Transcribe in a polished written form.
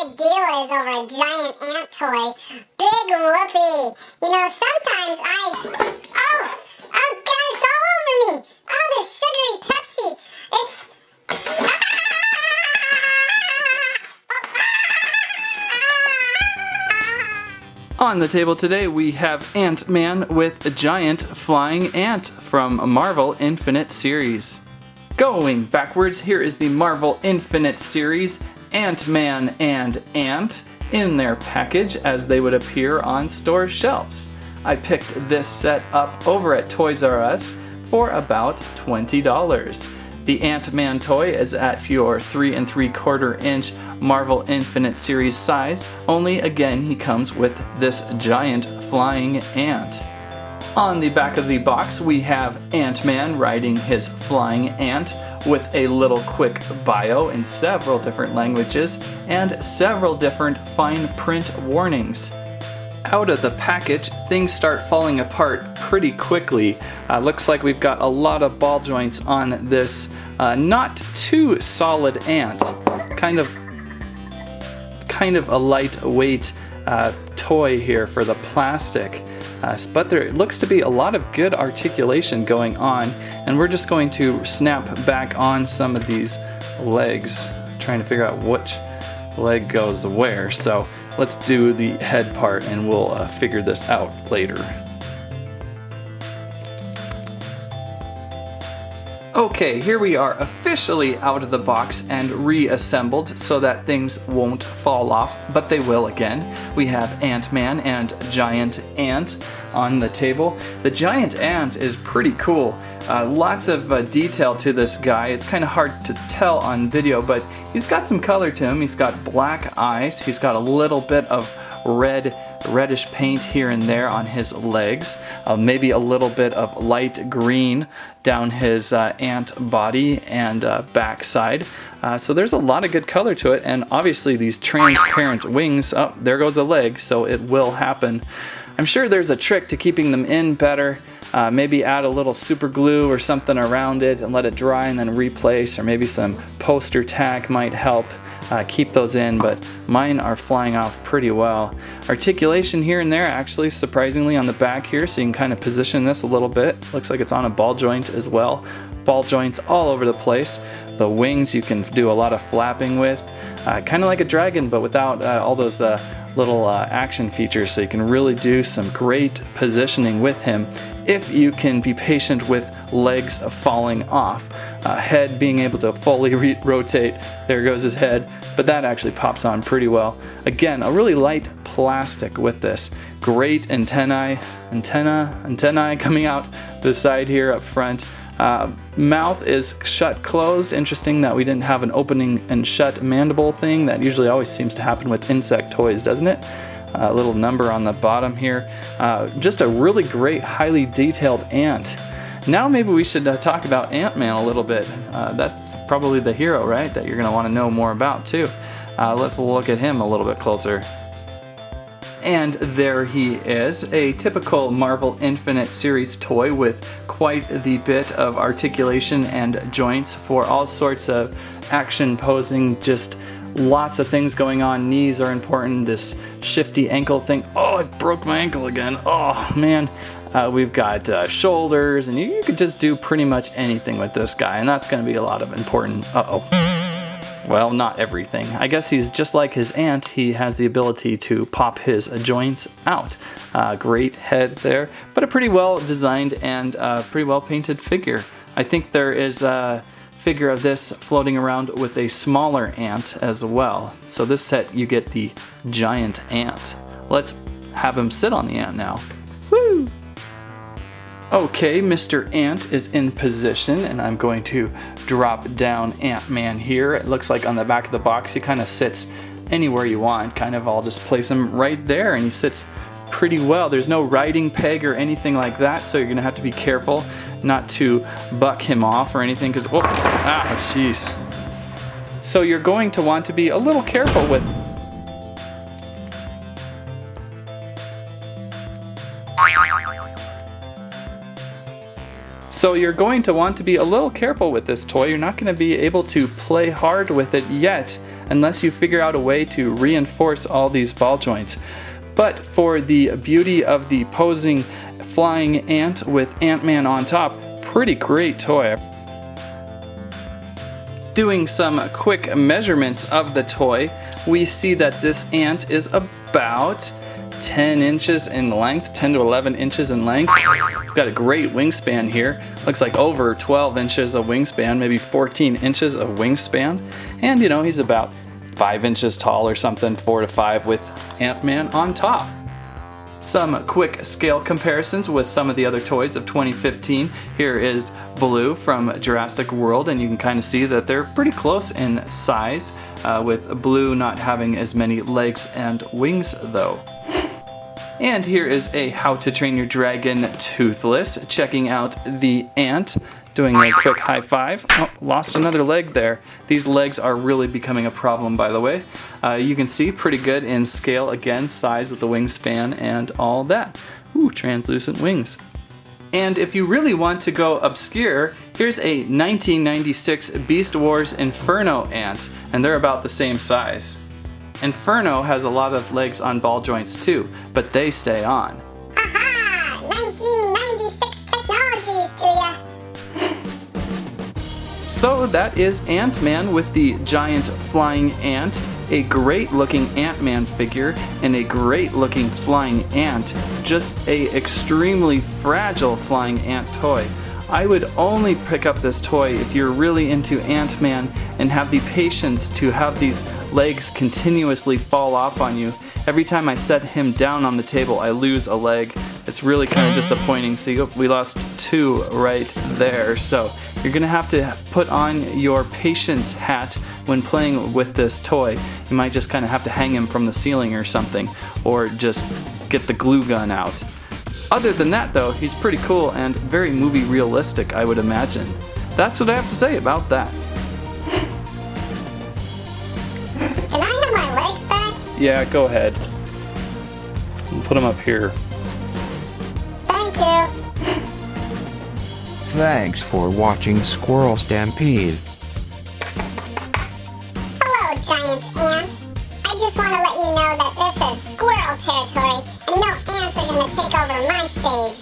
big deal is over a giant ant toy. Big whoopee. You know, sometimes oh God, it's all over me. Oh, this sugary Pepsi. It's... On the table today we have Ant-Man with a giant flying ant from Marvel Infinite Series. Going backwards, here is the Marvel Infinite Series Ant-Man and Ant in their package as they would appear on store shelves. I picked this set up over at Toys R Us for about $20. The Ant-Man toy is at your 3 3/4 inch Marvel Infinite Series size, only again he comes with this giant flying ant. On the back of the box we have Ant-Man riding his flying ant with a little quick bio in several different languages and several different fine print warnings. Out of the package, things start falling apart pretty quickly. Looks like we've got a lot of ball joints on this not too solid ant. Kind of a lightweight toy here for the plastic. But there looks to be a lot of good articulation going on, and we're just going to snap back on some of these legs, trying to figure out which leg goes where. So let's do the head part and we'll figure this out later. Okay, here we are officially out of the box and reassembled so that things won't fall off, but they will again. We have Ant-Man and Giant Ant on the table. The Giant Ant is pretty cool. Lots of detail to this guy. It's kind of hard to tell on video, but he's got some color to him. He's got black eyes. He's got a little bit of reddish paint here and there on his legs, maybe a little bit of light green down his ant body and backside. So there's a lot of good color to it, and obviously these transparent wings, oh, there goes a leg, so it will happen. I'm sure there's a trick to keeping them in better. Maybe add a little super glue or something around it and let it dry and then replace, or maybe some poster tack might help keep those in, but mine are flying off pretty well. Articulation here and there, actually, surprisingly, on the back here, so you can kind of position this a little bit. Looks like it's on a ball joint as well. Ball joints all over the place. The wings you can do a lot of flapping with, kind of like a dragon, but without all those little action features, so you can really do some great positioning with him if you can be patient with legs falling off. Head being able to fully rotate, there goes his head, but that actually pops on pretty well. Again, a really light plastic with this. Great antennae coming out the side here up front. Mouth is shut closed. Interesting that we didn't have an opening and shut mandible thing. That usually always seems to happen with insect toys, doesn't it? A little number on the bottom here. Just a really great, highly detailed ant. Now maybe we should talk about Ant-Man a little bit. That's probably the hero, right? That you're going to want to know more about too. Let's look at him a little bit closer. And there he is, a typical Marvel Infinite Series toy with quite the bit of articulation and joints for all sorts of action posing, just lots of things going on. Knees are important, this shifty ankle thing. Oh, I broke my ankle again. Oh, man. We've got shoulders, and you could just do pretty much anything with this guy, and that's going to be a lot of important... Well, not everything. I guess he's just like his ant. He has the ability to pop his joints out. Great head there, but a pretty well designed and pretty well painted figure. I think there is a figure of this floating around with a smaller ant as well. So this set you get the giant ant. Let's have him sit on the ant now. Woo! Okay, Mr. Ant is in position, and I'm going to drop down Ant-Man here. It looks like on the back of the box he kind of sits anywhere you want. Kind of, I'll just place him right there, and he sits pretty well. There's no riding peg or anything like that, so you're going to have to be careful not to buck him off or anything, because, oh, jeez. So you're going to want to be a little careful with... So you're going to want to be a little careful with this toy. You're not going to be able to play hard with it yet unless you figure out a way to reinforce all these ball joints. But for the beauty of the posing flying ant with Ant-Man on top, pretty great toy. Doing some quick measurements of the toy, we see that this ant is about 10 inches in length, 10 to 11 inches in length. We've got a great wingspan here. Looks like over 12 inches of wingspan, maybe 14 inches of wingspan. And you know, he's about 5 inches tall or something, 4 to 5 with Ant-Man on top. Some quick scale comparisons with some of the other toys of 2015. Here is Blue from Jurassic World, and you can kind of see that they're pretty close in size, with Blue not having as many legs and wings though. And here is a How to Train Your Dragon Toothless, checking out the ant, doing a quick high five. Oh, lost another leg there. These legs are really becoming a problem, by the way. You can see pretty good in scale, again, size of the wingspan and all that. Ooh, translucent wings. And if you really want to go obscure, here's a 1996 Beast Wars Inferno ant, and they're about the same size. Inferno has a lot of legs on ball joints too, but they stay on. Aha! 1996 technologies to ya! So that is Ant-Man with the giant flying ant, a great looking Ant-Man figure, and a great looking flying ant. Just a extremely fragile flying ant toy. I would only pick up this toy if you're really into Ant-Man and have the patience to have these legs continuously fall off on you. Every time I set him down on the table, I lose a leg. It's really kind of disappointing. See, we lost 2 right there. So you're gonna have to put on your patience hat when playing with this toy. You might just kind of have to hang him from the ceiling or something, or just get the glue gun out. Other than that though, he's pretty cool and very movie realistic, I would imagine. That's what I have to say about that. Can I have my legs back? Yeah, go ahead. Put them up here. Thank you. Thanks for watching Squirrel Stampede. Hello, giant ants. I just want to let you know that this is squirrel territory, and no ants are going to take over my stage.